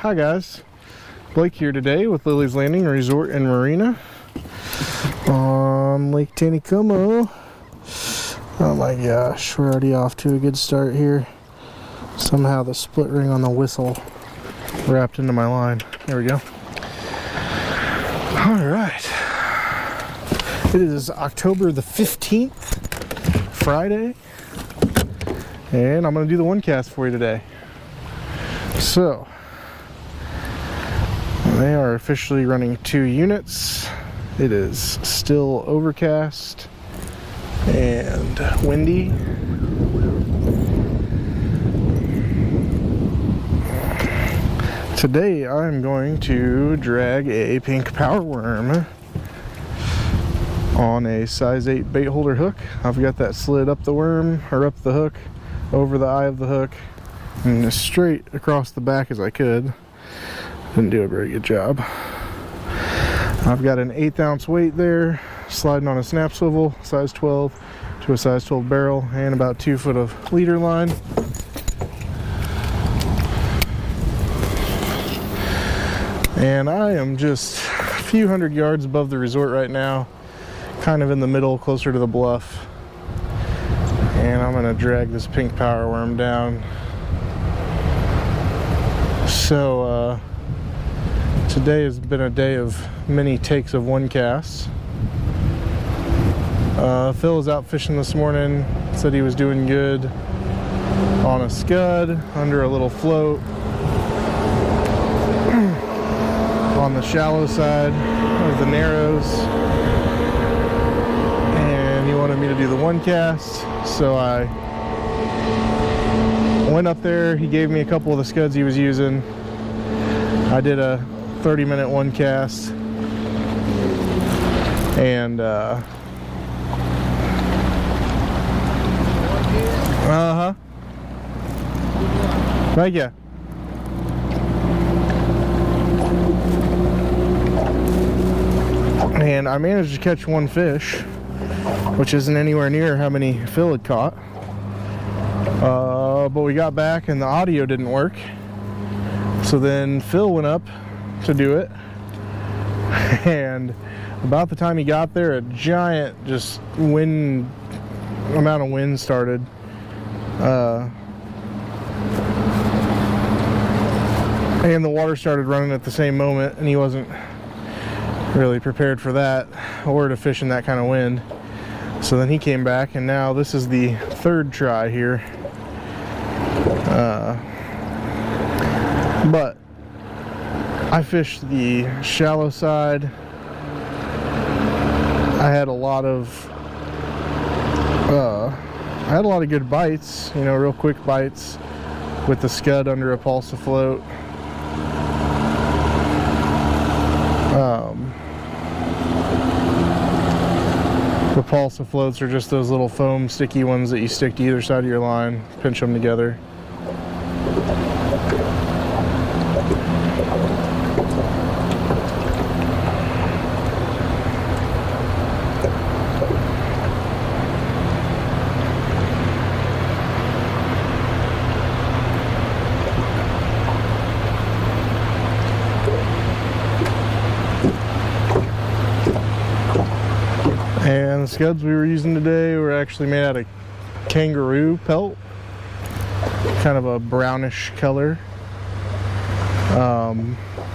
Hi guys, Blake here today with Lilley's Landing Resort and Marina on Lake Taneycomo. Oh my gosh, we're already off to a good start here. Somehow the split ring on the whistle wrapped into my line. There we go. Alright. It is October the 15th, Friday, and I'm going to do the one cast for you today. So, they are officially running 2 units. It is still overcast and windy. Today I'm going to drag a pink power worm on a size 8 bait holder hook. I've got that slid up the worm, or up the hook, over the eye of the hook, and as straight across the back as I could. Didn't do a very good job. I've got an 1/8 ounce weight there, sliding on a snap swivel, size 12 to a size 12 barrel, and about 2 foot of leader line. And I am just a few hundred yards above the resort right now, kind of in the middle, closer to the bluff. And I'm gonna drag this pink power worm down. So today has been a day of many takes of one casts. Phil was out fishing this morning, said he was doing good on a scud under a little float on the shallow side of the narrows, and he wanted me to do the one cast, so I went up there. He gave me a couple of the scuds he was using. I did a 30-minute one cast, and thank you. And I managed to catch 1 fish, which isn't anywhere near how many Phil had caught. But we got back and the audio didn't work. So then Phil went up to do it. And about the time he got there, a giant just amount of wind started. And the water started running at the same moment, and he wasn't really prepared for that or to fish in that kind of wind. So then he came back, and now this is the 3rd try here. But I fished the shallow side. I had a lot of good bites, you know, real quick bites with the scud under a pulse float. The Pflüger floats are just those little foam sticky ones that you stick to either side of your line, pinch them together. And the scuds we were using today were actually made out of kangaroo pelt, kind of a brownish color.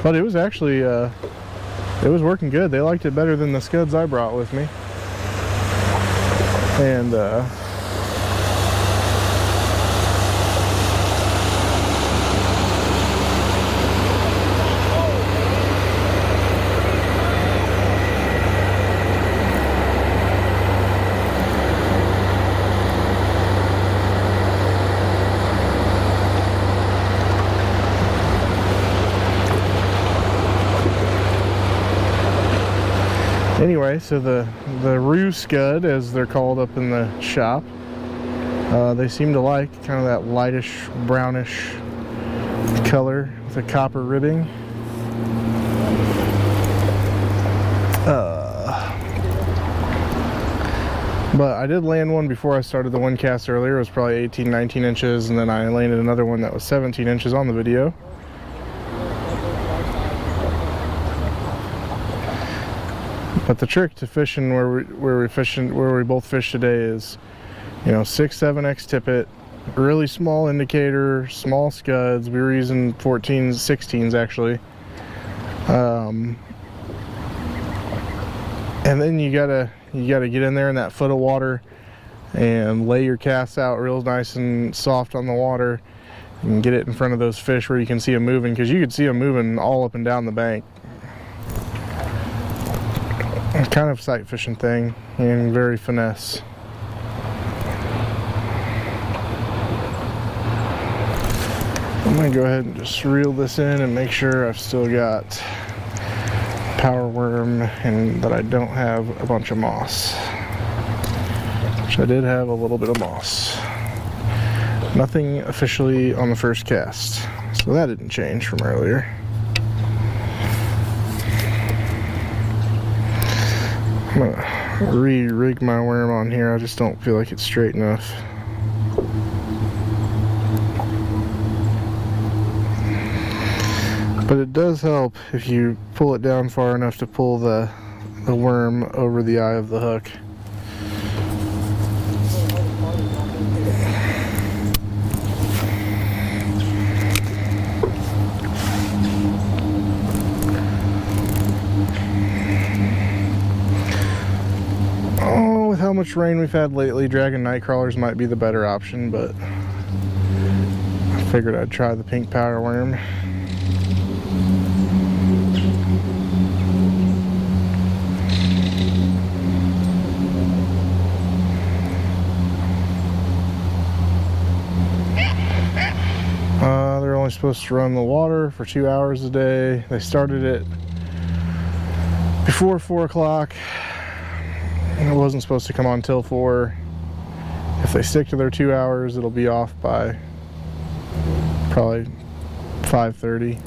But it was actually, it was working good. They liked it better than the scuds I brought with me. And anyway, so the roo scud, as they're called up in the shop, they seem to like kind of that lightish brownish color with a copper ribbing. But I did land one before I started the one cast earlier. It was probably 18, 19 inches, and then I landed another one that was 17 inches on the video. But the trick to fishing where we both fish today is, you know, 6-7X tippet, really small indicator, small scuds. We were using 14s, 16s actually. And then you gotta get in there in that foot of water and lay your casts out real nice and soft on the water and get it in front of those fish where you can see them moving, because you could see them moving all up and down the bank. It's kind of a sight fishing thing and very finesse. I'm gonna go ahead and just reel this in and make sure I've still got power worm and that I don't have a bunch of moss, which I did have a little bit of moss. Nothing officially on the first cast, so that didn't change from earlier. I'm gonna re-rig my worm on here. I just don't feel like it's straight enough. But it does help if you pull it down far enough to pull the worm over the eye of the hook. Oh, with how much rain we've had lately, dragging night crawlers might be the better option, but I figured I'd try the pink powder worm. They're only supposed to run the water for 2 hours a day. They started it before 4 o'clock. It wasn't supposed to come on till 4. If they stick to their 2 hours, it'll be off by probably 5:30.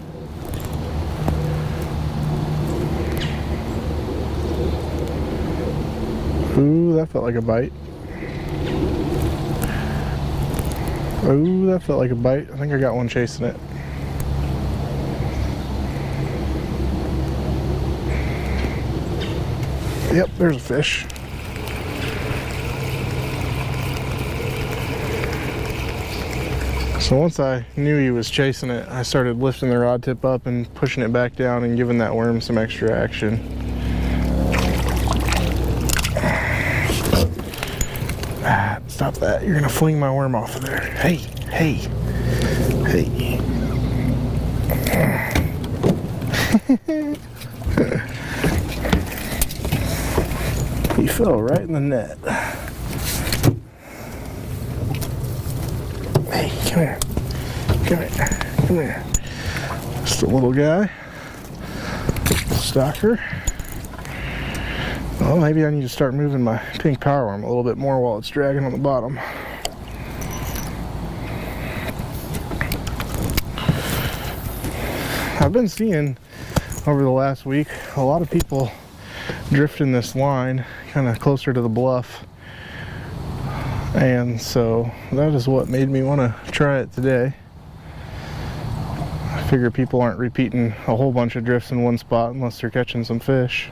Ooh, that felt like a bite. Ooh, that felt like a bite. I think I got one chasing it. Yep, there's a fish. So once I knew he was chasing it, I started lifting the rod tip up and pushing it back down and giving that worm some extra action. Ah, stop that. You're gonna fling my worm off of there. Hey, hey, hey. He fell right in the net. Hey, come here. Come here. Come here. Just a little guy. Stalker. Well, maybe I need to start moving my pink power worm a little bit more while it's dragging on the bottom. I've been seeing over the last week a lot of people drifting this line kind of closer to the bluff, and so that is what made me want to try it today. I figure people aren't repeating a whole bunch of drifts in one spot unless they're catching some fish.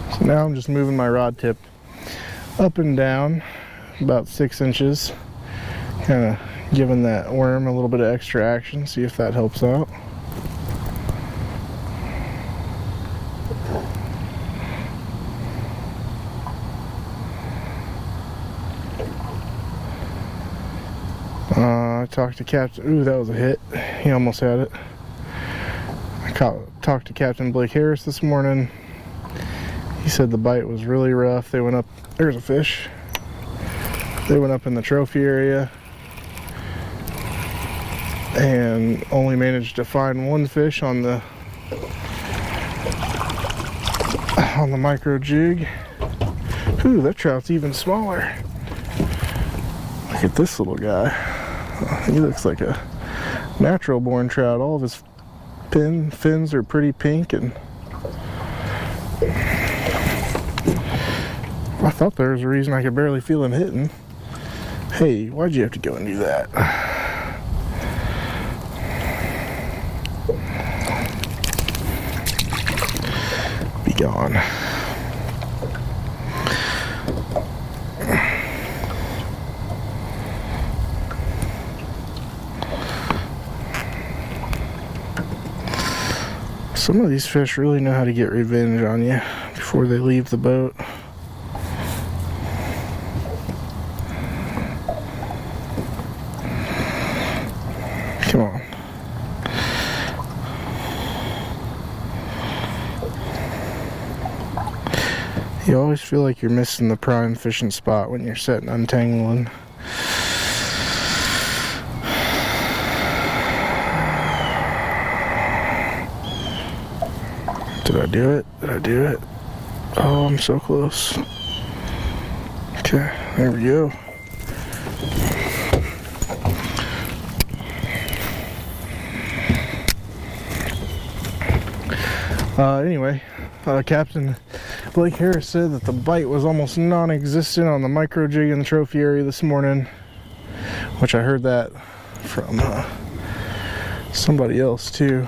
So now I'm just moving my rod tip up and down about 6 inches, kind of giving that worm a little bit of extra action, see if that helps out. I talked to Captain, ooh, that was a hit. He almost had it. I talked to Captain Blake Harris this morning. He said the bite was really rough. They went up, there's a fish. They went up in the trophy area and only managed to find one fish on the on the micro jig. Ooh, that trout's even smaller. Look at this little guy. He looks like a natural born trout. All of his fins are pretty pink, and I thought there was a reason I could barely feel him hitting. Hey, why'd you have to go and do that? Be gone. Some of these fish really know how to get revenge on you before they leave the boat. Come on. You always feel like you're missing the prime fishing spot when you're setting untangling. Did I do it? Did I do it? Oh, I'm so close. Okay, there we go. Anyway, Captain Blake Harris said that the bite was almost non-existent on the micro jig in the trophy area this morning, which I heard that from somebody else too.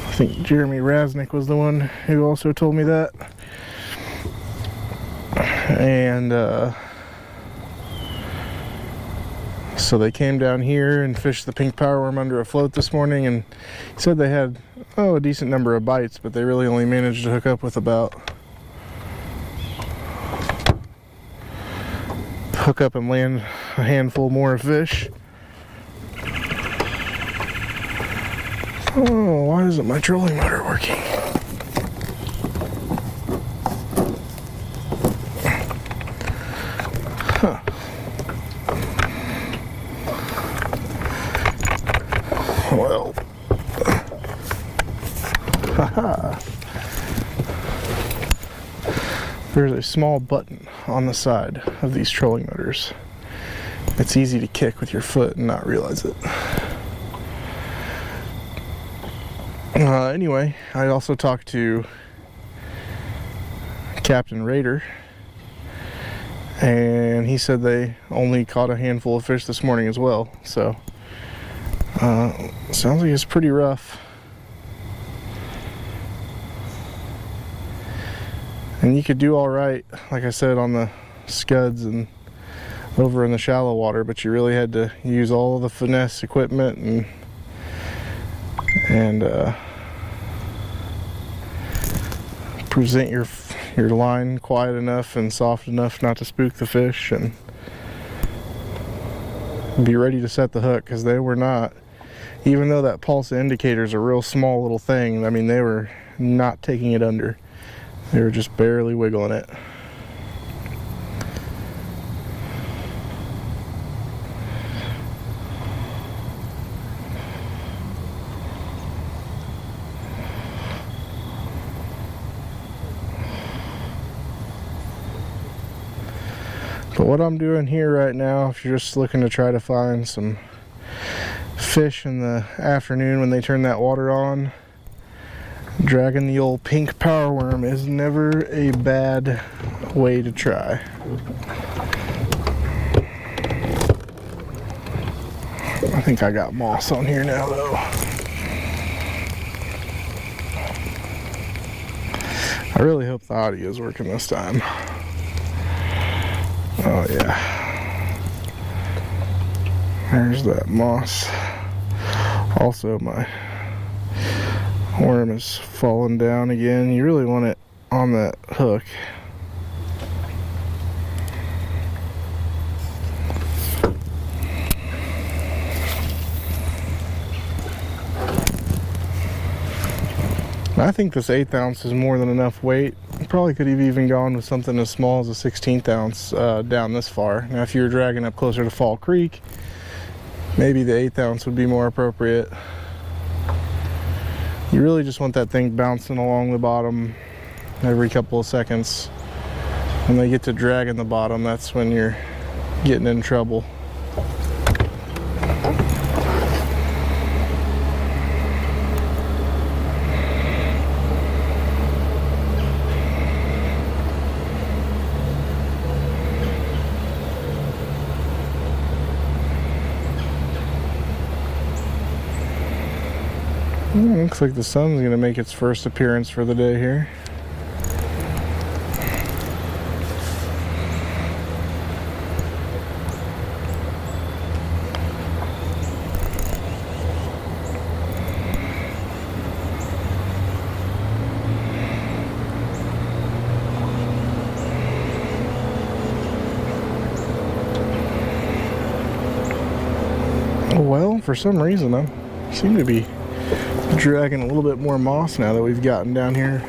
I think Jeremy Rasnick was the one who also told me that. And so they came down here and fished the pink powerworm under a float this morning, and he said they had a decent number of bites, but they really only managed to hook up with hook up and land a handful more of fish. Oh, why isn't my trolling motor working? Huh. Well, haha. There's a small button on the side of these trolling motors. It's easy to kick with your foot and not realize it. Anyway, I also talked to Captain Raider, and he said they only caught a handful of fish this morning as well. So, sounds like it's pretty rough. And you could do all right, like I said, on the scuds and over in the shallow water, but you really had to use all of the finesse equipment and present your line quiet enough and soft enough not to spook the fish, and be ready to set the hook, because they were not, even though that pulse indicator is a real small little thing, I mean, they were not taking it under. They were just barely wiggling it. But what I'm doing here right now, if you're just looking to try to find some fish in the afternoon when they turn that water on, dragging the old pink powerworm is never a bad way to try. I think I got moss on here now though. I really hope the audio is working this time. Oh yeah. There's that moss. Also, my worm is falling down again. You really want it on that hook. I think this 1/8 ounce is more than enough weight. Probably could have even gone with something as small as a 1/16 ounce down this far. Now if you were dragging up closer to Fall Creek, maybe the 1/8 ounce would be more appropriate. You really just want that thing bouncing along the bottom every couple of seconds. When they get to dragging the bottom, that's when you're getting in trouble. Looks like the sun's gonna make its first appearance for the day here. Well, for some reason I seem to be dragging a little bit more moss now that we've gotten down here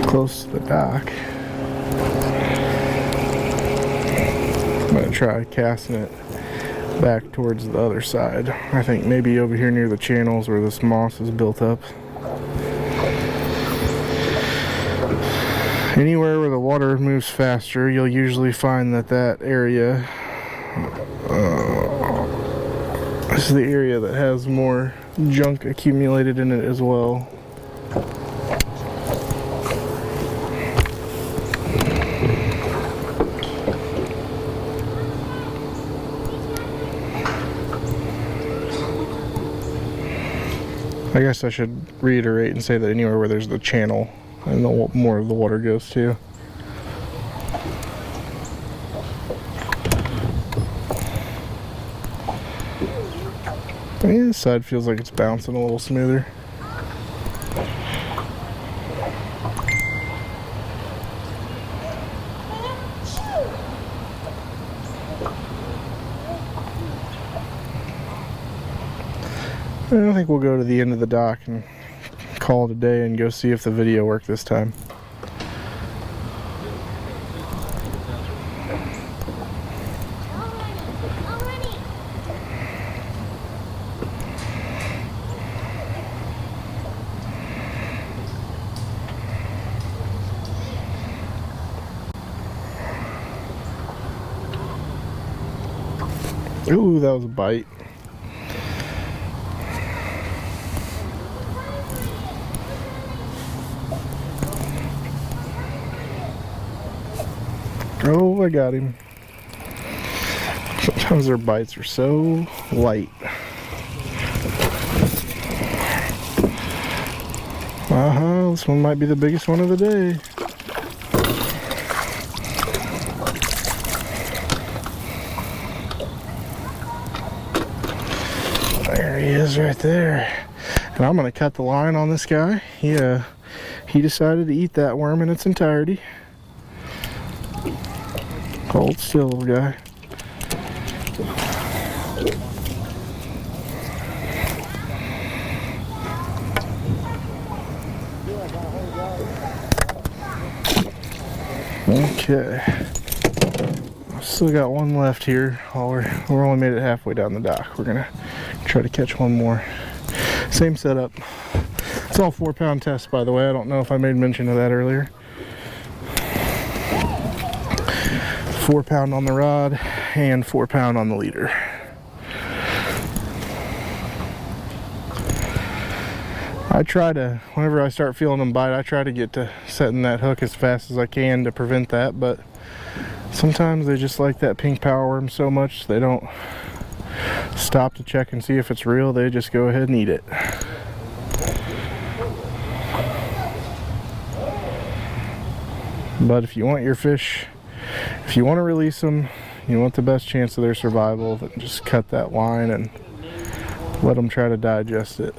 close to the dock. I'm going to try casting it back towards the other side. I think maybe over here near the channels where this moss is built up. Anywhere where the water moves faster, you'll usually find that that area is the area that has more junk accumulated in it as well. I guess I should reiterate and say that anywhere where there's the channel and the more of the water goes to. Yeah, this side feels like it's bouncing a little smoother. I think we'll go to the end of the dock and call it a day and go see if the video worked this time. Ooh, that was a bite. Oh, I got him. Sometimes their bites are so light. This one might be the biggest one of the day. There he is right there. And I'm gonna cut the line on this guy. He decided to eat that worm in its entirety. Hold still, guy. Okay. Still got one left here. We're only made it halfway down the dock. We're gonna try to catch one more. Same setup. It's all 4-pound tests, by the way. I don't know if I made mention of that earlier. 4-pound on the rod and 4-pound on the leader. I try to, whenever I start feeling them bite, I try to get to setting that hook as fast as I can to prevent that, but sometimes they just like that pink power worm so much they don't stop to check and see if it's real. They just go ahead and eat it. But if you want your fish, if you want to release them, you want the best chance of their survival, then just cut that line and let them try to digest it.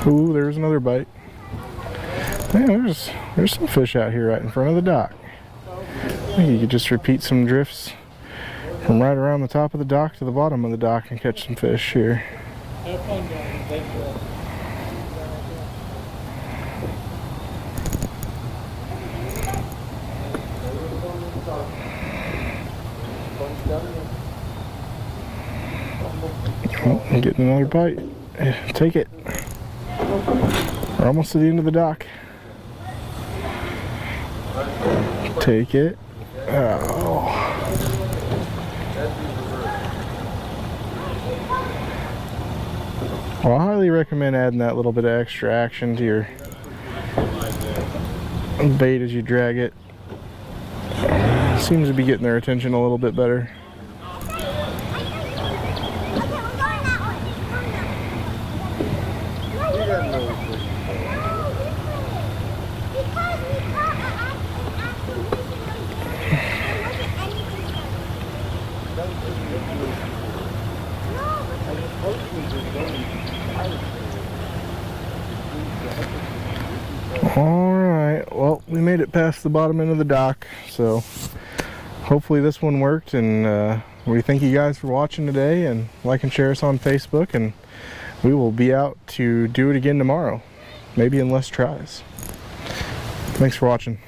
Ooh, there's another bite. Man, there's some fish out here right in front of the dock. think you could just repeat some drifts from right around the top of the dock to the bottom of the dock and catch some fish here. Have fun, guys. Thank you. Oh, I'm getting another bite. Take it. We're almost to the end of the dock. Take it. Oh. Well, I highly recommend adding that little bit of extra action to your bait as you drag it. Seems to be getting their attention a little bit better. Alright, well, we made it past the bottom end of the dock, so hopefully this one worked, and we thank you guys for watching today, and like and share us on Facebook, and we will be out to do it again tomorrow, maybe in less tries. Thanks for watching.